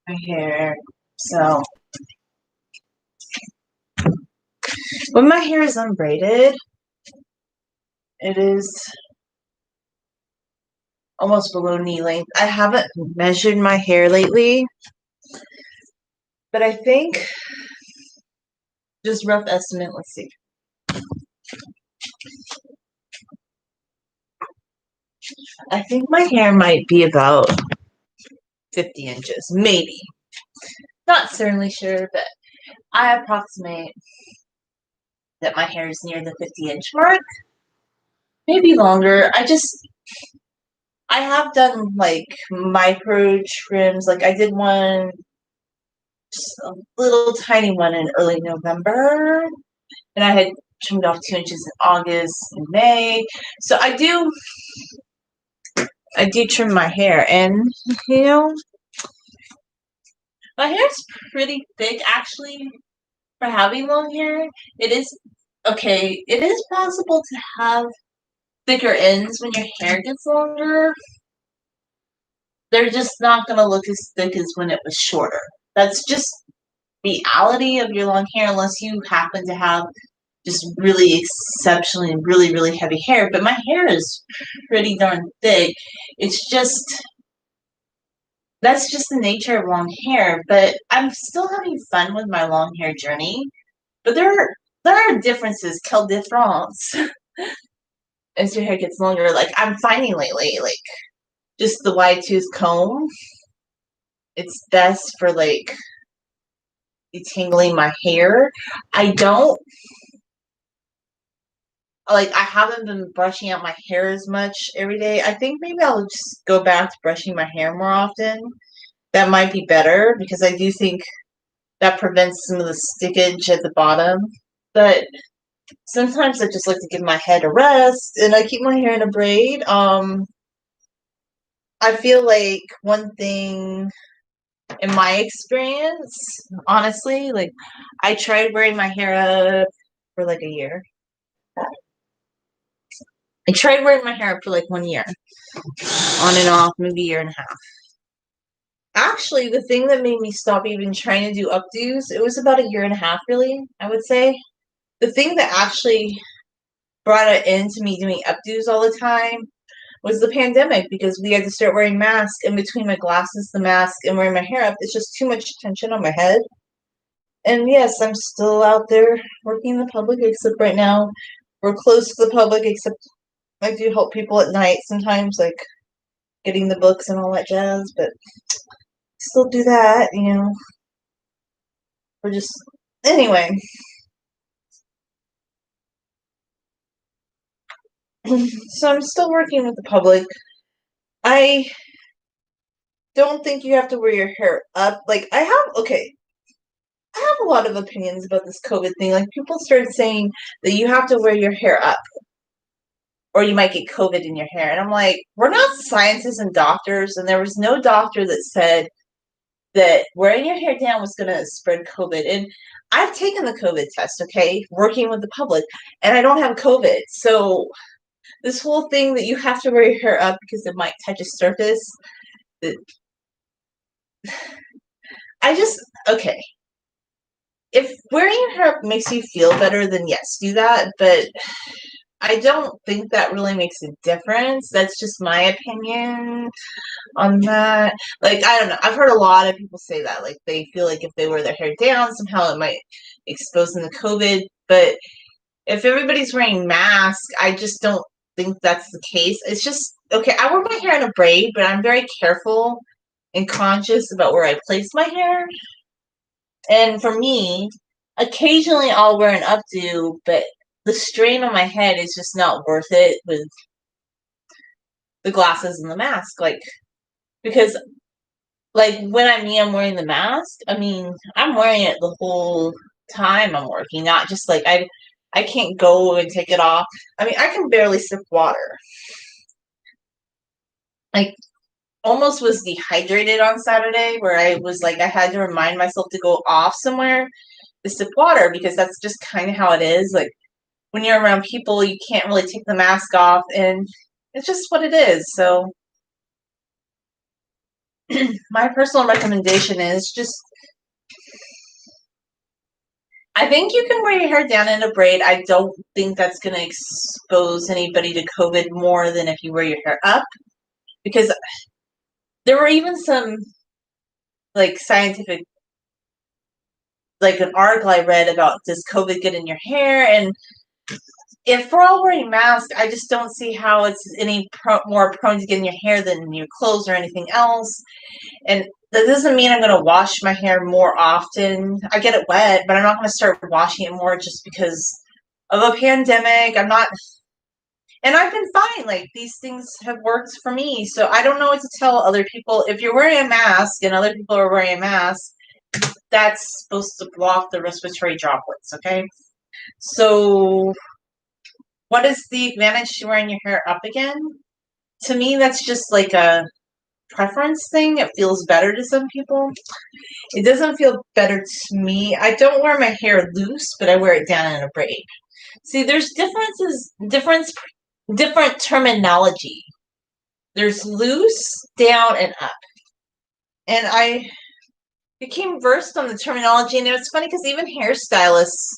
my hair. So when my hair is unbraided, it is almost below knee length. I haven't measured my hair lately, but I think just rough estimate, let's see. I think my hair might be about 50 inches, maybe. Not certainly sure, but I approximate that my hair is near the 50-inch mark, maybe longer. I have done like micro trims. Like I did one, just a little tiny one in early November, and I had trimmed off 2 inches in August and May. So I do trim my hair, and you know, my hair's pretty thick actually for having long hair. It is okay. It is possible to have thicker ends when your hair gets longer. They're just not going to look as thick as when it was shorter. That's just reality of your long hair, unless you happen to have just really exceptionally, really, really heavy hair. But my hair is pretty darn thick. It's just, that's just the nature of long hair. But I'm still having fun with my long hair journey. But there are differences, quelle difference, as your hair gets longer. Like I'm finding lately, like just the wide tooth comb, it's best for like detangling my hair. I don't like I haven't been brushing out my hair as much every day. I think maybe I'll just go back to brushing my hair more often. That might be better because I do think that prevents some of the stickage at the bottom. But sometimes I just like to give my head a rest and I keep my hair in a braid. I feel like one thing in my experience, honestly, like I tried wearing my hair up for like a year. I tried wearing my hair up for like 1 year, on and off, maybe a year and a half. Actually, the thing that made me stop even trying to do updos, it was about a year and a half, really, I would say. The thing that actually brought it into me doing updos all the time was the pandemic because we had to start wearing masks in between my glasses, the mask, and wearing my hair up. It's just too much tension on my head. And yes, I'm still out there working in the public, except right now we're close to the public, except I do help people at night sometimes, like getting the books and all that jazz, but still do that, you know. We're just, anyway. So I'm still working with the public. I don't think you have to wear your hair up. Like, okay, I have a lot of opinions about this COVID thing. Like, people started saying that you have to wear your hair up or you might get COVID in your hair. And I'm like, we're not scientists and doctors, and there was no doctor that said that wearing your hair down was going to spread COVID. And I've taken the COVID test, okay, working with the public, and I don't have COVID. So this whole thing that you have to wear your hair up because it might touch a surface, that I just, okay. If wearing your hair up makes you feel better, then yes, do that. But I don't think that really makes a difference. That's just my opinion on that. Like, I don't know. I've heard a lot of people say that. Like, they feel like if they wear their hair down, somehow it might expose them to COVID. But if everybody's wearing masks, I just don't think that's the case. It's just, okay, I wear my hair in a braid, but I'm very careful and conscious about where I place my hair. And for me, occasionally I'll wear an updo, but the strain on my head is just not worth it with the glasses and the mask. Like, because like when I'm wearing the mask, I mean, I'm wearing it the whole time I'm working, not just like I can't go and take it off. I mean, I can barely sip water. Like almost was dehydrated on Saturday where I was like I had to remind myself to go off somewhere to sip water because that's just kind of how it is. Like when you're around people, you can't really take the mask off and it's just what it is. So my personal recommendation is just, I think you can wear your hair down in a braid. I don't think that's going to expose anybody to COVID more than if you wear your hair up, because there were even some like scientific, like an article I read about, does COVID get in your hair? And if we're all wearing masks, I just don't see how it's any more prone to get in your hair than your clothes or anything else. And that doesn't mean I'm going to wash my hair more often. I get it wet, but I'm not going to start washing it more just because of a pandemic. I'm not, and I've been fine. Like, these things have worked for me. So I don't know what to tell other people. If you're wearing a mask and other people are wearing a mask, that's supposed to block the respiratory droplets, okay? So what is the advantage to wearing your hair up again? To me, that's just like a preference thing. It feels better to some people. It doesn't feel better to me. I don't wear my hair loose, but I wear it down in a braid. See, there's different terminology. There's loose, down, and up. And I became versed on the terminology, and it's funny because even hairstylists,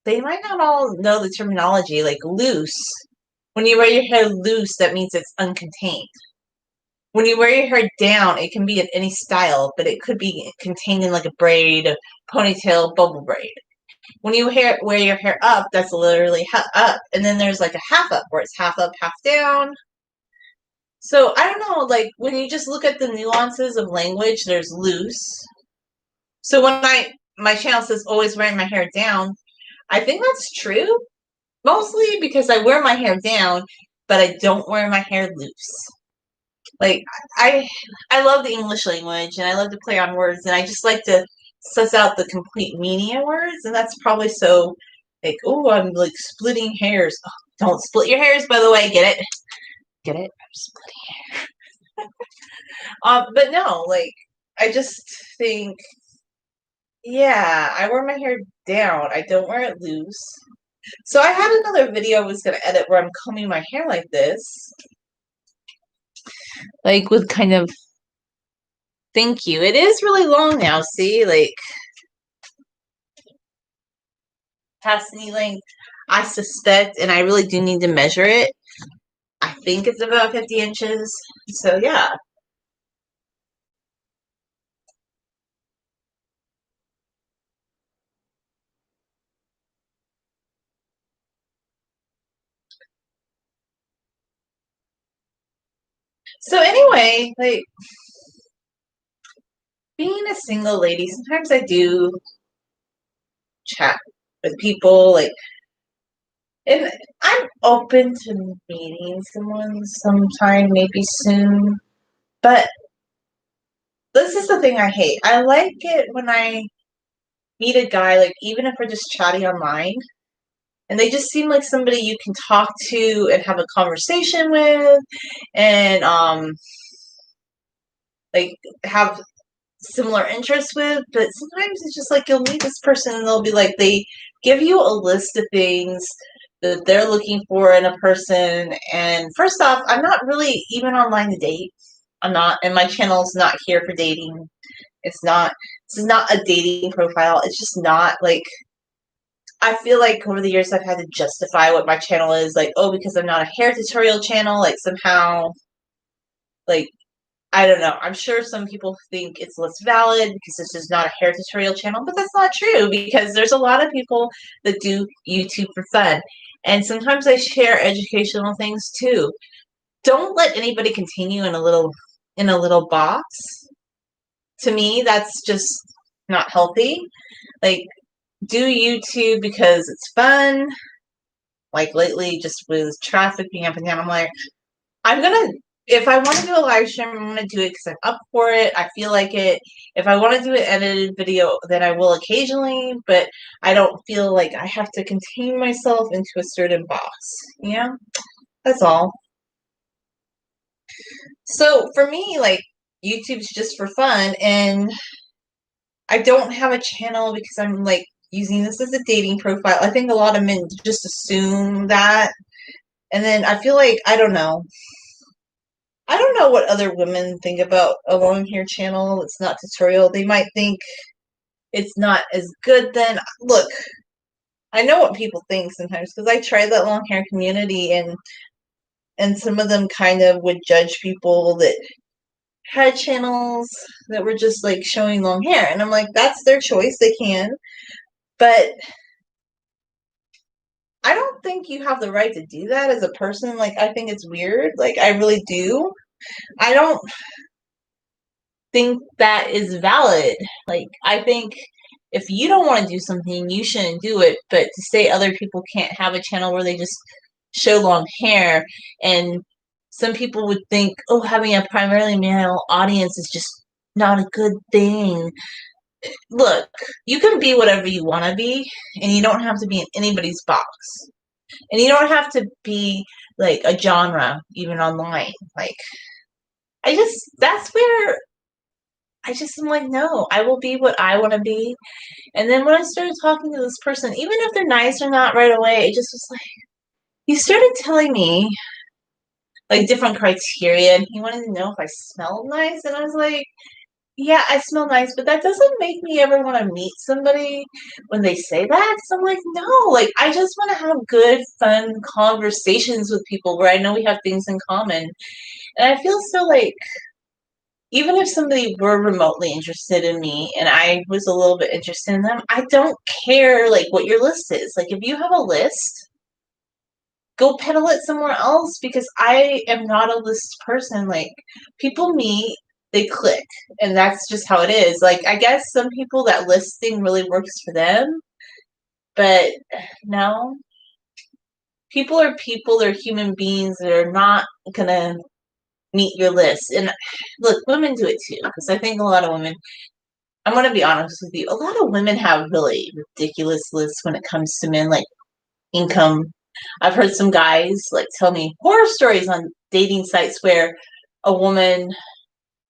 they might not all know the terminology. Like loose, when you wear your hair loose, that means it's uncontained. When you wear your hair down, it can be in any style, but it could be contained in like a braid, a ponytail, bubble braid. When you wear your hair up, that's literally up. And then there's like a half up, where it's half up, half down. So I don't know, like when you just look at the nuances of language, there's loose. So when my channel says always wearing my hair down, I think that's true. Mostly because I wear my hair down, but I don't wear my hair loose. Like, I love the English language, and I love to play on words, and I just like to suss out the complete meaning of words, and that's probably so, like, oh, I'm like splitting hairs. Oh, don't split your hairs, by the way. Get it? Get it? I'm splitting hair. But no, like, I just think, yeah, I wear my hair down. I don't wear it loose. So I had another video I was going to edit where I'm combing my hair like this. Like, with kind of, thank you. It is really long now, see? Like, past knee length, I suspect, and I really do need to measure it. I think it's about 50 inches. So, yeah. So, anyway, like, being a single lady, sometimes I do chat with people, like, and I'm open to meeting someone sometime, maybe soon. But this is the thing I hate. I like it when I meet a guy, like, even if we're just chatting online, and they just seem like somebody you can talk to and have a conversation with, and like have similar interests with. But sometimes it's just like you'll meet this person and they'll be like, they give you a list of things that they're looking for in a person. And first off, I'm not really even online to date. I'm not, and my channel's not here for dating. It's not, this is not a dating profile. It's just not like, I feel like over the years I've had to justify what my channel is, like, oh, because I'm not a hair tutorial channel, like somehow, like, I don't know. I'm sure some people think it's less valid because this is not a hair tutorial channel, but that's not true because there's a lot of people that do YouTube for fun. And sometimes I share educational things too. Don't let anybody continue in a little box. To me, that's just not healthy. Like, do YouTube because it's fun. Like lately, just with traffic being up and down, I'm like, I'm gonna, if I want to do a live stream, I'm gonna do it because I'm up for it. I feel like it. If I want to do an edited video, then I will occasionally, but I don't feel like I have to contain myself into a certain box. Yeah, that's all. So for me, like, YouTube's just for fun, and I don't have a channel because I'm like using this as a dating profile. I think a lot of men just assume that. And then I feel like, I don't know. I don't know what other women think about a long hair channel. It's not tutorial. They might think it's not as good then. Look, I know what people think sometimes because I tried that long hair community and some of them kind of would judge people that had channels that were just like showing long hair. And I'm like, that's their choice. They can. But I don't think you have the right to do that as a person. Like, I think it's weird. Like, I really do. I don't think that is valid. Like, I think if you don't want to do something, you shouldn't do it. But to say other people can't have a channel where they just show long hair, and some people would think, oh, having a primarily male audience is just not a good thing. Look, you can be whatever you want to be, and you don't have to be in anybody's box. And you don't have to be like a genre, even online. Like, that's where I just am like, no, I will be what I want to be. And then when I started talking to this person, even if they're nice or not right away, it just was like, he started telling me like different criteria, and he wanted to know if I smelled nice. And I was like, yeah, I smell nice, but that doesn't make me ever want to meet somebody when they say that. So I'm like, no, like, I just want to have good, fun conversations with people where I know we have things in common. And I feel so like, even if somebody were remotely interested in me and I was a little bit interested in them, I don't care like what your list is. Like, if you have a list, go peddle it somewhere else because I am not a list person. Like, people meet, they click, and that's just how it is. Like, I guess some people that list thing really works for them, but no. People are people, they're human beings, they're not gonna meet your list. And look, women do it too, because I think a lot of women, I'm gonna be honest with you, a lot of women have really ridiculous lists when it comes to men, like income. I've heard some guys like tell me horror stories on dating sites where a woman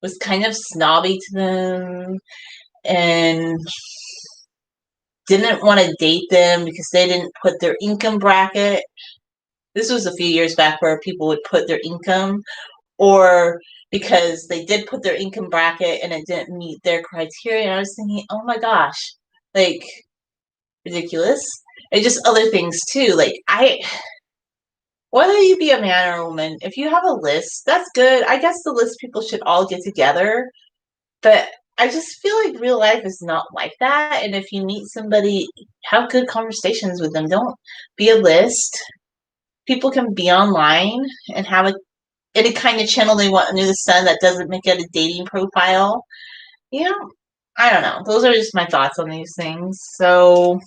was kind of snobby to them and didn't want to date them because they didn't put their income bracket. This was a few years back where people would put their income, or because they did put their income bracket and it didn't meet their criteria. And I was thinking, oh my gosh, like, ridiculous. And just other things too. Like, whether you be a man or a woman, if you have a list, that's good. I guess the list people should all get together. But I just feel like real life is not like that. And if you meet somebody, have good conversations with them. Don't be a list. People can be online and have any kind of channel they want under the sun that doesn't make it a dating profile. You know, I don't know. Those are just my thoughts on these things. So,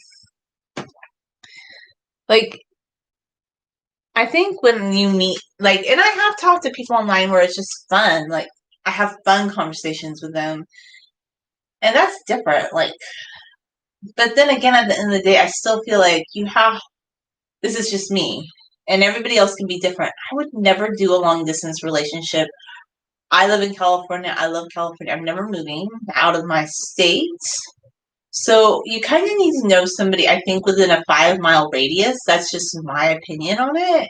like, I think when you meet, like, and I have talked to people online where it's just fun. Like, I have fun conversations with them. And that's different. Like, but then again, at the end of the day, I still feel like this is just me. And everybody else can be different. I would never do a long distance relationship. I live in California. I love California. I'm never moving out of my state. So you kind of need to know somebody, I think, within a 5 mile radius. That's just my opinion on it.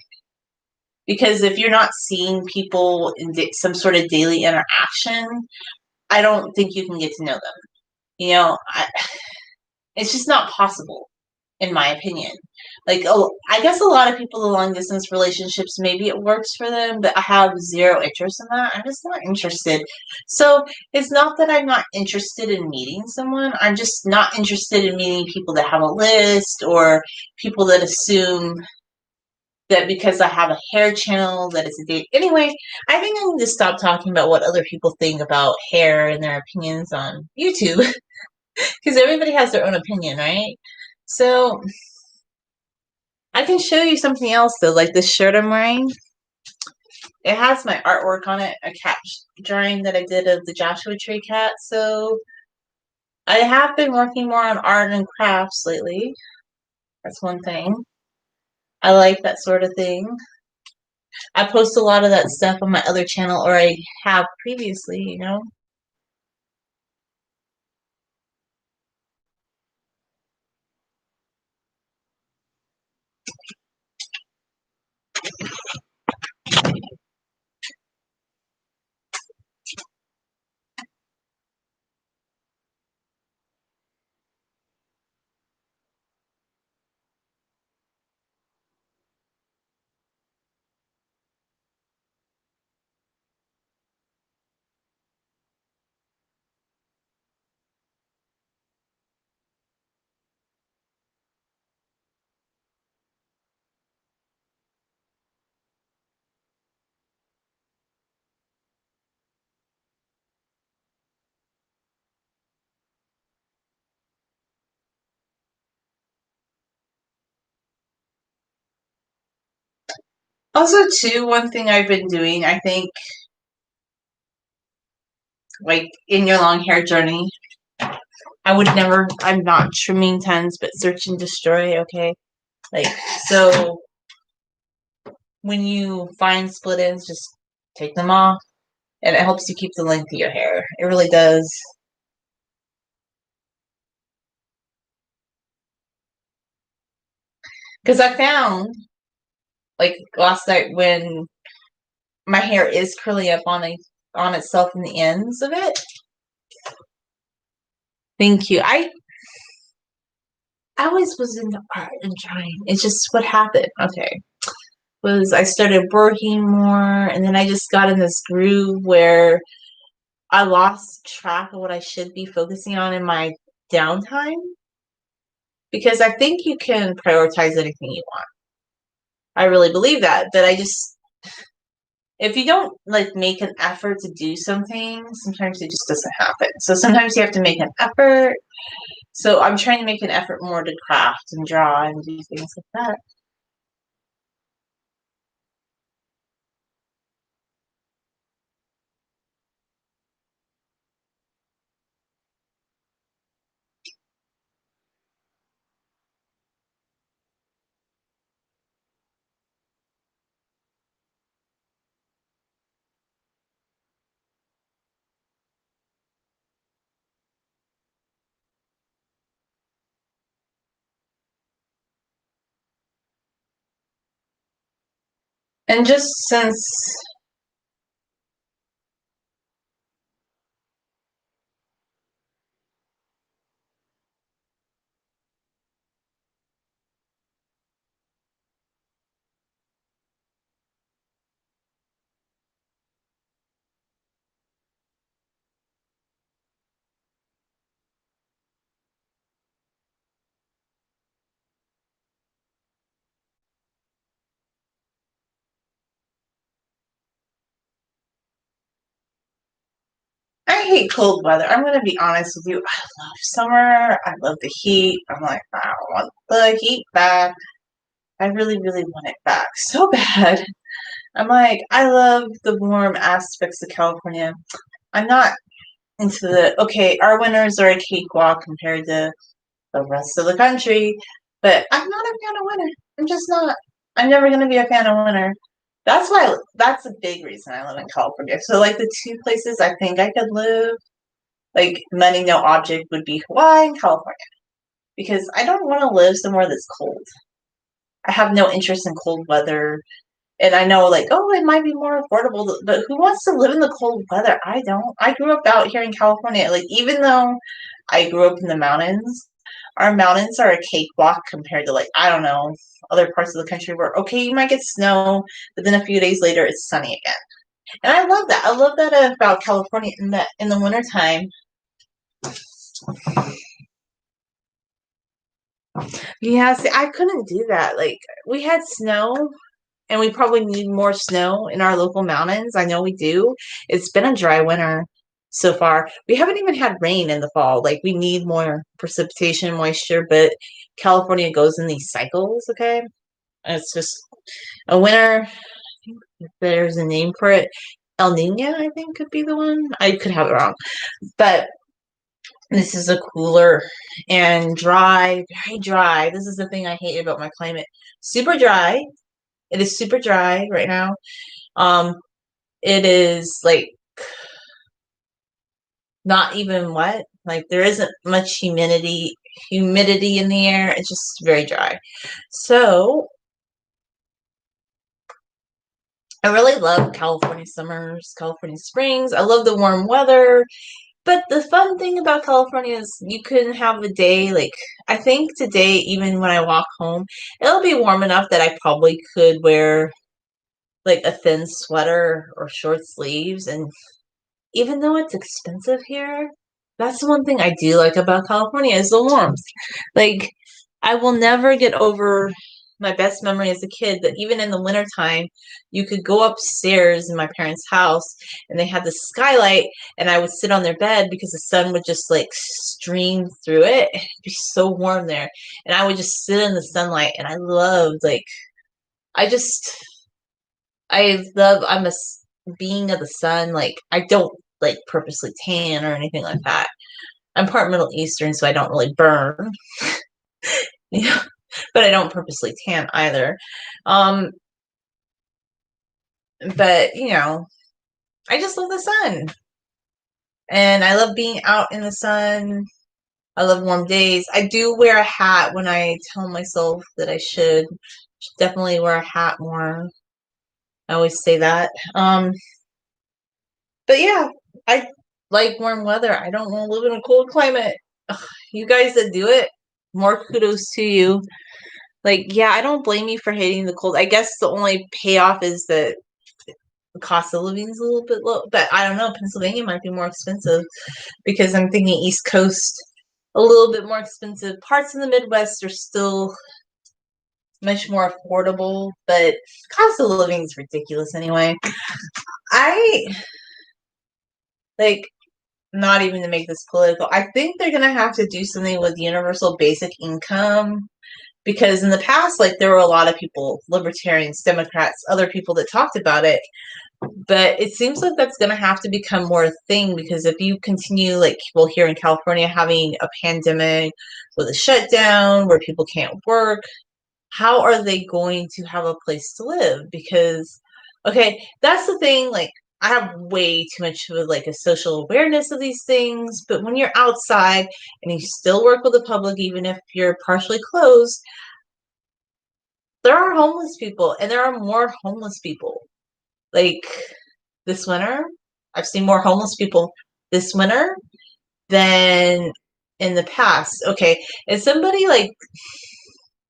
Because if you're not seeing people in some sort of daily interaction, I don't think you can get to know them. It's just not possible, in my opinion. Like, oh, I guess a lot of people in long distance relationships, maybe it works for them, but I have zero interest in that. I'm just not interested. So it's not that I'm not interested in meeting someone. I'm just not interested in meeting people that have a list, or people that assume that because I have a hair channel that it's a date. Anyway, I think I need to stop talking about what other people think about hair and their opinions on YouTube because everybody has their own opinion, right? So I can show you something else though, like this shirt I'm wearing. It has my artwork on it, a cat drawing that I did of the Joshua Tree cat. So I have been working more on art and crafts lately. That's one thing. I like that sort of thing. I post a lot of that stuff on my other channel, or I have previously. Also, too, one thing I've been doing, I think, like in your long hair journey, I would never, I'm not trimming tons, but search and destroy, okay? Like, so when you find split ends, just take them off, and it helps you keep the length of your hair. It really does. Because I found, like last night, when my hair is curling up on itself in the ends of it. Thank you. I always was into art and drawing. It's just what happened. Okay. Was I started working more, and then I just got in this groove where I lost track of what I should be focusing on in my downtime, because I think you can prioritize anything you want. I really believe that, but I just, if you don't like make an effort to do something, sometimes it just doesn't happen. So sometimes you have to make an effort. So I'm trying to make an effort more to craft and draw and do things like that. And just since I hate cold weather, I'm gonna be honest with you. I love summer. I love the heat. I'm like, I want the heat back. I really, really want it back so bad. I'm like, I love the warm aspects of California. I'm not into the, okay, our winters are a cakewalk compared to the rest of the country, but I'm not a fan of winter. I'm just not. I'm never going to be a fan of winter. That's a big reason I live in California. So, like, the two places I think I could live, like, money, no object, would be Hawaii and California. Because I don't want to live somewhere that's cold. I have no interest in cold weather. And I know, like, oh, it might be more affordable, but who wants to live in the cold weather? I don't. I grew up out here in California. Like, even though I grew up in the mountains, our mountains are a cakewalk compared to, like, I don't know, other parts of the country where, okay, you might get snow, but then a few days later it's sunny again. And I love that. I love that about California, in that in the wintertime. Yeah, see, I couldn't do that. Like, we had snow, and we probably need more snow in our local mountains. I know we do. It's been a dry winter so far. We haven't even had rain in the fall. Like, we need more precipitation, moisture, but California goes in these cycles, okay? And it's just a winter. I think there's a name for it. El Nino, I think, could be the one. I could have it wrong. But this is a cooler and dry, very dry. This is the thing I hate about my climate. Super dry. It is super dry right now. Um, it is like not even wet. Like, there isn't much humidity in the air. It's just very dry. So I really love California summers, California springs. I love the warm weather. But the fun thing about California is you can have a day, like, I think today, even when I walk home, it'll be warm enough that I probably could wear like a thin sweater or short sleeves. And even though it's expensive here, that's the one thing I do like about California is the warmth. Like, I will never get over my best memory as a kid that even in the wintertime, you could go upstairs in my parents' house and they had the skylight, and I would sit on their bed because the sun would just like stream through it. It'd be so warm there. And I would just sit in the sunlight, and I loved, like, I just I'm a being of the sun. Like, I don't like purposely tan or anything like that. I'm part Middle Eastern, so I don't really burn. Yeah, but I don't purposely tan either. Um, but I just love the sun, and I love being out in the sun. I love warm days. I do wear a hat when I tell myself that I should definitely wear a hat more. I always say that. But yeah, I like warm weather. I don't want to live in a cold climate. Ugh, you guys that do it, more kudos to you. Like, yeah, I don't blame you for hating the cold. I guess the only payoff is that the cost of living is a little bit low. But I don't know, Pennsylvania might be more expensive because I'm thinking East Coast a little bit more expensive. Parts of the Midwest are still much more affordable, but cost of living is ridiculous anyway. I like not even to make this political. I think they're gonna have to do something with universal basic income because in the past, like there were a lot of people, libertarians, Democrats, other people that talked about it. But it seems like that's going to have to become more a thing because if you continue, like people here in California, having a pandemic with a shutdown where people can't work, how are they going to have a place to live? Because, okay, that's the thing. Like, I have way too much of like a social awareness of these things, but when you're outside and you still work with the public, even if you're partially closed, there are homeless people, and there are more homeless people. Like this winter, I've seen more homeless people this winter than in the past. Okay, and somebody like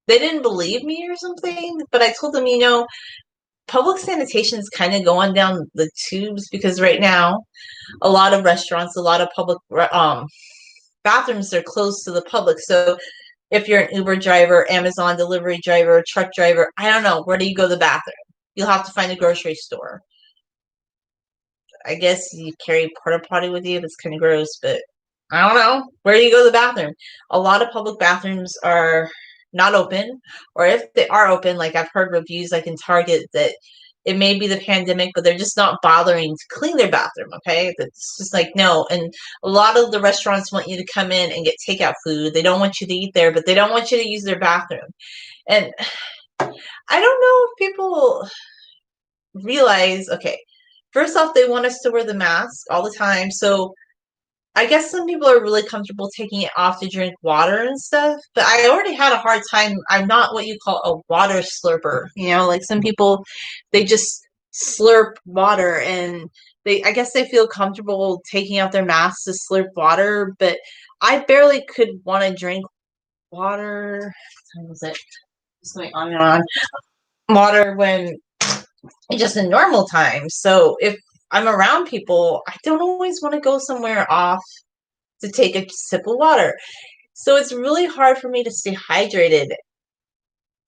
they didn't believe me or something, but I told them, public sanitation is kind of going down the tubes because right now, a lot of restaurants, a lot of public bathrooms are closed to the public. So if you're an Uber driver, Amazon delivery driver, truck driver, I don't know, where do you go to the bathroom? You'll have to find a grocery store. I guess you carry porta potty with you. That's kind of gross, but I don't know. Where do you go to the bathroom? A lot of public bathrooms are not open, or if they are open, like I've heard reviews like in Target that it may be the pandemic, but they're just not bothering to clean their bathroom, okay? That's just like, no. And a lot of the restaurants want you to come in and get takeout food. They don't want you to eat there, but they don't want you to use their bathroom. And I don't know if people realize, okay, first off, they want us to wear the mask all the time. So I guess some people are really comfortable taking it off to drink water and stuff. But I already had a hard time. I'm not what you call a water slurper. Like some people, they just slurp water and I guess they feel comfortable taking off their masks to slurp water. But I barely could want to drink water. What time was it? Just going on and on. Water when just in normal times. So if I'm around people, I don't always want to go somewhere off to take a sip of water. So it's really hard for me to stay hydrated,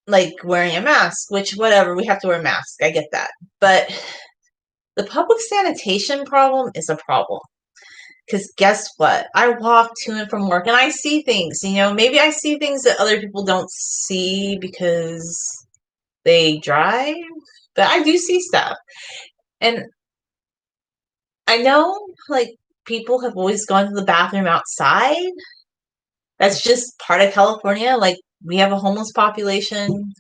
like wearing a mask, which, whatever, we have to wear masks. I get that. But the public sanitation problem is a problem. Because guess what? I walk to and from work and I see things, maybe I see things that other people don't see because they drive, but I do see stuff. And I know, like, people have always gone to the bathroom outside. That's just part of California. Like, we have a homeless population.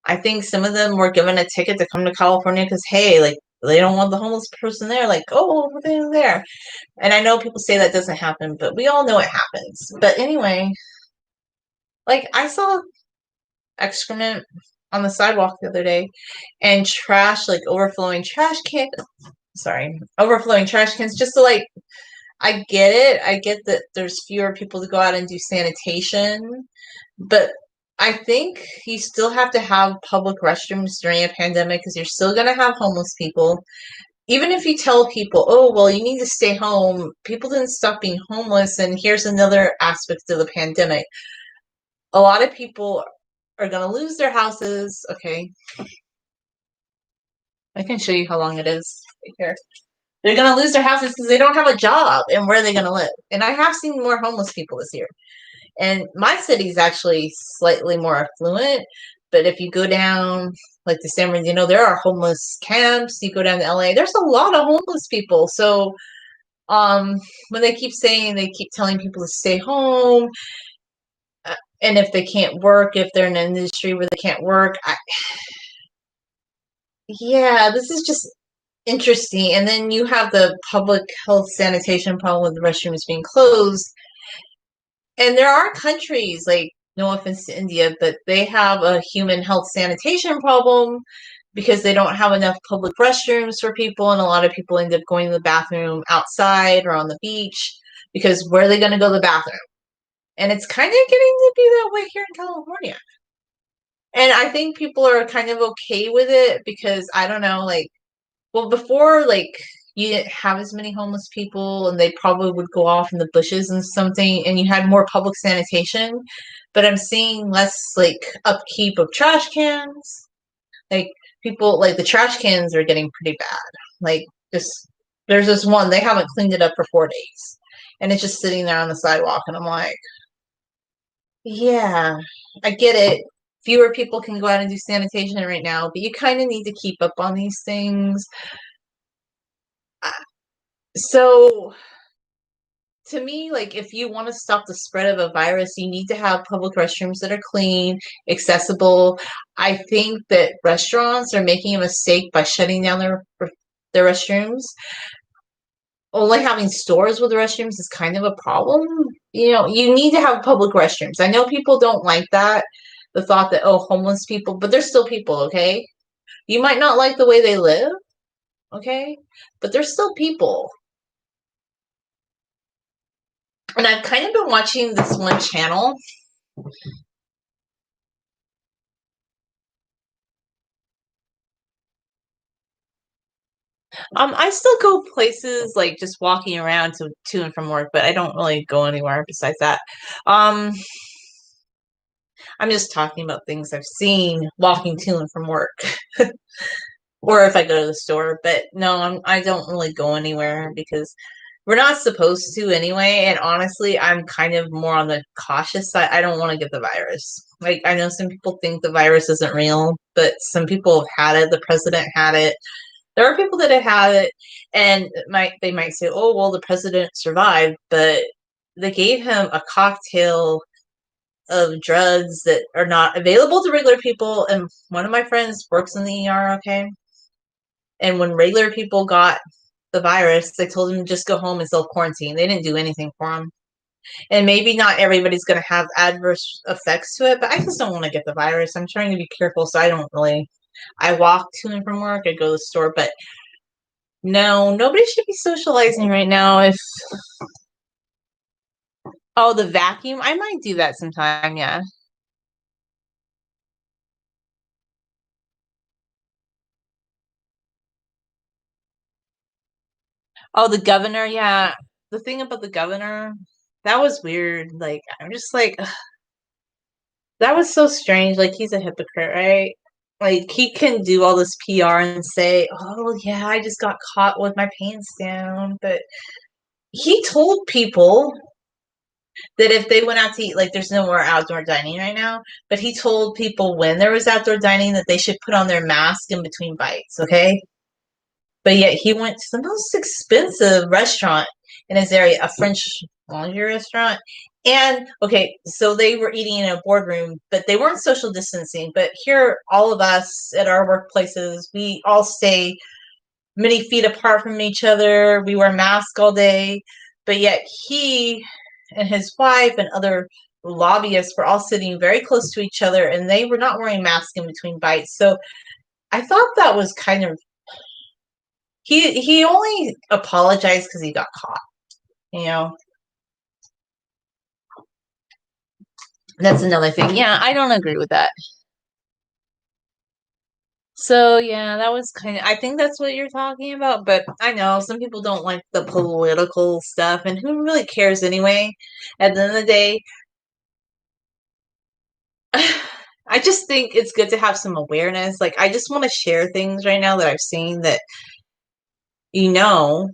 I think some of them were given a ticket to come to California because, hey, like, they don't want the homeless person there. Like, oh, they're there. And I know people say that doesn't happen, but we all know it happens. But anyway, like, I saw excrement on the sidewalk the other day and trash, like, overflowing trash cans just to, like, I get it. I get that there's fewer people to go out and do sanitation, but I think you still have to have public restrooms during a pandemic because you're still going to have homeless people. Even if you tell people, oh, well, you need to stay home, people didn't stop being homeless. And here's another aspect of the pandemic. A lot of people are going to lose their houses. Okay. I can show you how long it is right here. They're going to lose their houses because they don't have a job. And where are they going to live? And I have seen more homeless people this year. And my city is actually slightly more affluent, But if you go down like to San Bernardino, there are homeless camps. You go down to LA, there's a lot of homeless people. So um when they keep saying they keep telling people to stay home, and if they can't work, if they're in an industry where they can't work, yeah, this is just interesting. And then you have the public health sanitation problem with the restrooms being closed. And there are countries, like, no offense to India, but they have a human health sanitation problem because they don't have enough public restrooms for people. And a lot of people end up going to the bathroom outside or on the beach because where are they going to go to the bathroom? And it's kind of getting to be that way here in California. And I think people are kind of okay with it because I don't know, like, well, before, like, you didn't have as many homeless people and they probably would go off in the bushes and something, and you had more public sanitation. But I'm seeing less, like, upkeep of trash cans. Like, people, like, the trash cans are getting pretty bad. Like, just, there's this one, they haven't cleaned it up for 4 days. And it's just sitting there on the sidewalk, and I'm like, yeah, I get it. Fewer people can go out and do sanitation right now, but you kind of need to keep up on these things. So, to me, like, if you want to stop the spread of a virus, you need to have public restrooms that are clean, accessible. I think that restaurants are making a mistake by shutting down their restrooms. Only having stores with restrooms is kind of a problem. You know, you need to have public restrooms. I know people don't like that, the thought that, oh, homeless people, but they're still people, okay? You might not like the way they live, okay? But they're still people. And I've kind of been watching this one channel. I still go places like just walking around to and from work, but I don't really go anywhere besides that. Um, I'm just talking about things I've seen walking to and from work, or if I go to the store. But no, I don't really go anywhere because we're not supposed to anyway. And honestly, I'm kind of more on the cautious side. I don't want to get the virus. Like, I know some people think the virus isn't real, but some people have had it. The president had it. There are people that have had it, and they might say, "Oh, well, the president survived," but they gave him a cocktail of drugs that are not available to regular people. And one of my friends works in the ER, okay? And when regular people got the virus, they told him to just go home and self quarantine. They didn't do anything for him. And maybe not everybody's going to have adverse effects to it, but I just don't want to get the virus. I'm trying to be careful, so I don't really. I walk to and from work. I go to the store, but no, nobody should be socializing right now. If Oh, the vacuum, I might do that sometime. Yeah. Oh, the governor. Yeah. The thing about the governor, that was weird. Like, I'm just like, ugh, that was so strange. Like, he's a hypocrite, right? Like, he can do all this PR and say, "Oh yeah, I just got caught with my pants down," but he told people that if they went out to eat, like, there's no more outdoor dining right now, but he told people when there was outdoor dining that they should put on their mask in between bites, okay? But yet he went to the most expensive restaurant in his area, a French laundry restaurant. And okay, so they were eating in a boardroom, but they weren't social distancing. But here, all of us at our workplaces, we all stay many feet apart from each other. We wear masks all day. But yet he and his wife and other lobbyists were all sitting very close to each other, and they were not wearing masks in between bites. So I thought that was kind of, he only apologized because he got caught. You know, that's another thing. Yeah, I don't agree with that. So yeah, that was kind of. I think that's what you're talking about. But I know some people don't like the political stuff, and who really cares anyway? At the end of the day, I just think it's good to have some awareness. Like, I just want to share things right now that I've seen that you know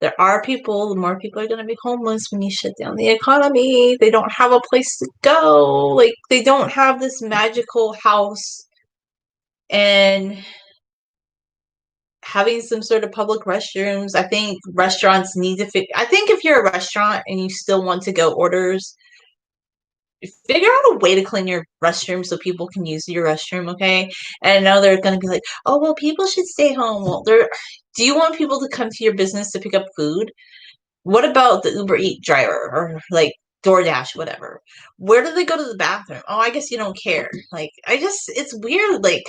there are people, the more people are going to be homeless when you shut down the economy. They don't have a place to go. Like, they don't have this magical house. And having some sort of public restrooms, I think restaurants need to I think if you're a restaurant and you still want to go orders, figure out a way to clean your restroom so people can use your restroom, okay? And I know they're going to be like, oh, well, people should stay home. Well, do you want people to come to your business to pick up food? What about the Uber Eat driver or like DoorDash, whatever? Where do they go to the bathroom? Oh, I guess you don't care. Like, it's weird. Like,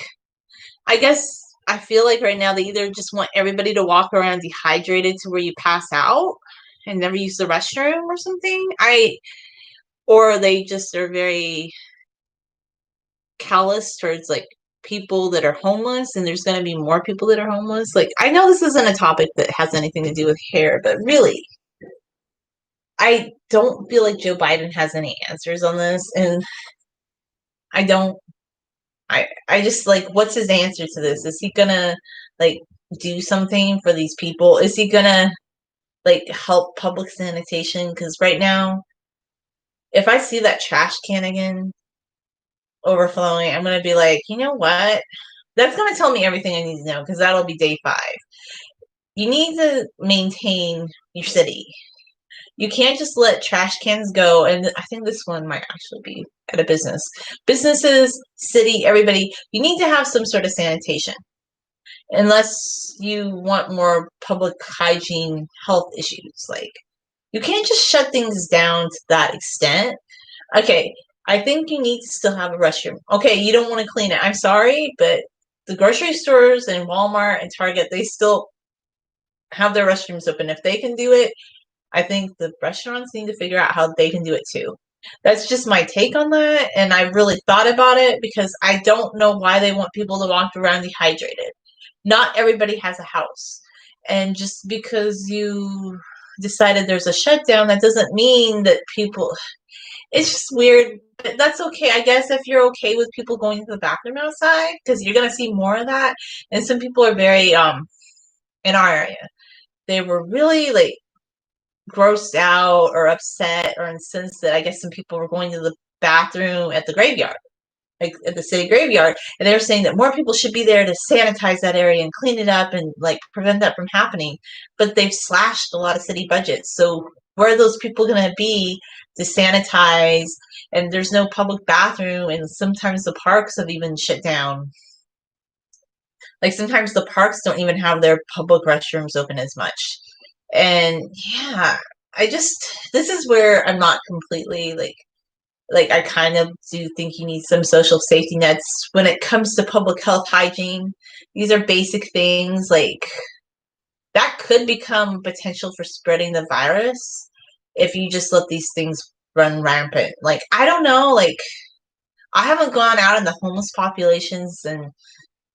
I guess I feel like right now they either just want everybody to walk around dehydrated to where you pass out and never use the restroom or something. Or they just are very callous towards like people that are homeless, and there's going to be more people that are homeless. Like, I know this isn't a topic that has anything to do with hair, but really, I don't feel like Joe Biden has any answers on this, and I don't. I just like, what's his answer to this? Is he gonna like do something for these people? Is he gonna like help public sanitation? Because right now, if I see that trash can again overflowing, I'm gonna be like, you know what? That's gonna tell me everything I need to know, because that'll be day 5. You need to maintain your city. You can't just let trash cans go. And I think this one might actually be at a business. Businesses, city, everybody, you need to have some sort of sanitation. Unless you want more public hygiene health issues. Like, you can't just shut things down to that extent. Okay, I think you need to still have a restroom. Okay, you don't want to clean it. I'm sorry, but the grocery stores and Walmart and Target, they still have their restrooms open. If they can do it, I think the restaurants need to figure out how they can do it too. That's just my take on that, and I really thought about it because I don't know why they want people to walk around dehydrated. Not everybody has a house. And just because you decided there's a shutdown, that doesn't mean that people. It's just weird, but that's okay. I guess if you're okay with people going to the bathroom outside, because you're gonna see more of that. And some people are very in our area, they were really like grossed out or upset or incensed that I guess some people were going to the bathroom at the graveyard, like at the city graveyard, and they were saying that more people should be there to sanitize that area and clean it up and like prevent that from happening. But they've slashed a lot of city budgets, so where are those people going to be to sanitize? And there's no public bathroom, and sometimes the parks have even shut down. Like, sometimes the parks don't even have their public restrooms open as much. And yeah, this is where I'm not completely like I kind of do think you need some social safety nets when it comes to public health hygiene. These are basic things like that could become potential for spreading the virus if you just let these things run rampant. Like, I don't know, like, I haven't gone out in the homeless populations, and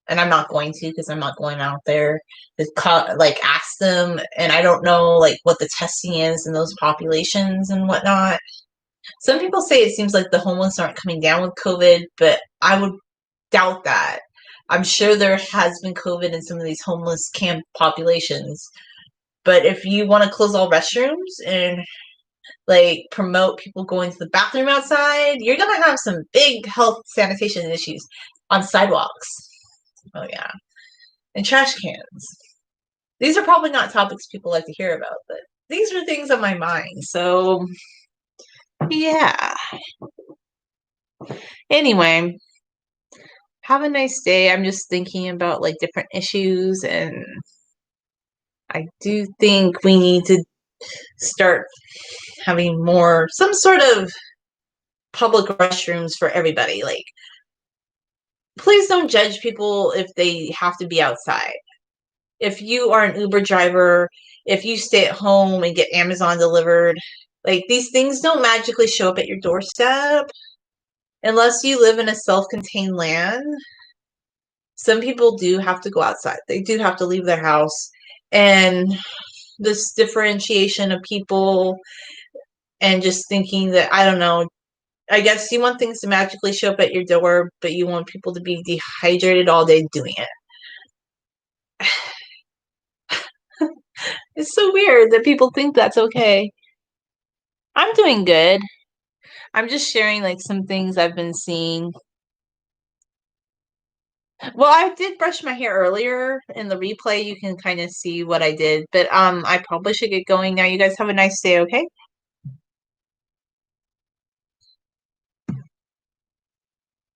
I'm not going to, because I'm not going out there to like ask them, and I don't know like what the testing is in those populations and whatnot. Some people say it seems like the homeless aren't coming down with COVID, but I would doubt that. I'm sure there has been COVID in some of these homeless camp populations. But if you want to close all restrooms and like promote people going to the bathroom outside, you're gonna have some big health sanitation issues on sidewalks. Oh yeah. And trash cans. These are probably not topics people like to hear about, but these are things on my mind. So yeah. Anyway, have a nice day. I'm just thinking about like different issues, and I do think we need to start having some sort of public restrooms for everybody. Like, please don't judge people if they have to be outside. If you are an Uber driver, if you stay at home and get Amazon delivered, like, these things don't magically show up at your doorstep unless you live in a self-contained land. Some people do have to go outside. They do have to leave their house. And this differentiation of people and just thinking that, I don't know, I guess you want things to magically show up at your door, but you want people to be dehydrated all day doing it. It's so weird that people think that's okay. I'm doing good. I'm just sharing like some things I've been seeing. Well, I did brush my hair earlier. In the replay, you can kind of see what I did, but I probably should get going now. You guys have a nice day, okay?